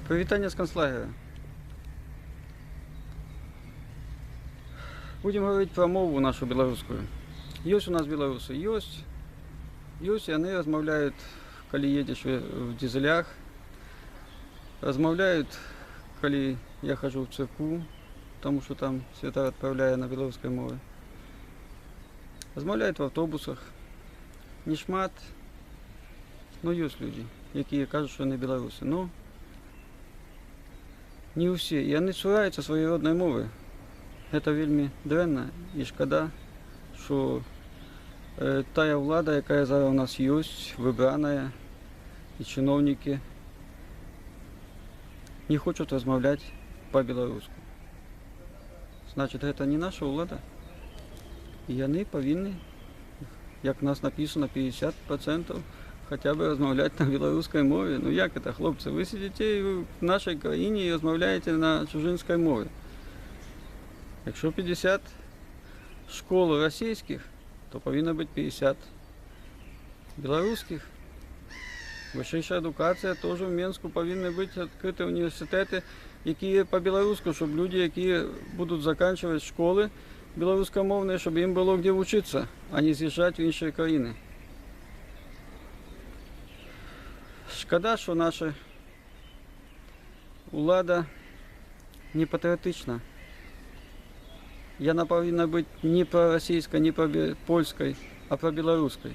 Привітання з концлагеря. Будемо говорити про мову нашу білоруську. Є у нас білоруси, є, і вони розмовляють, коли їдеш в дизелях, розмовляють, коли я хожу в церкву, тому що там свята відправляє на білоруській мові. Розмовляють в автобусах. Не шмат, але є люди, які кажуть, що вони білоруси. Ну, не усі. І вони цураються своєї родної мови. Це вельми дрянно і шкода, що та влада, яка зараз у нас є, вибрана, і чиновники не хочуть розмовляти по-білоруську. Значить, це не наша влада. І вони повинні, як у нас написано, 50% хоча б розмовляти на білоруській мові. Ну як це, хлопці? Ви сидите в нашій країні і розмовляєте на чужинській мові. Якщо 50 школ російських, то повинно бути 50 білоруських. Вища едукація теж в Мінську повинні бути відкриті університети, які по-білоруську, щоб люди, які будуть закінчувати школи білоруськомовні, щоб їм було де вчитися, а не з'їжджати в інші країни. Шкода, що наша влада не патріотична. Вона повинна бути не проросійська, не польська, а про білоруською.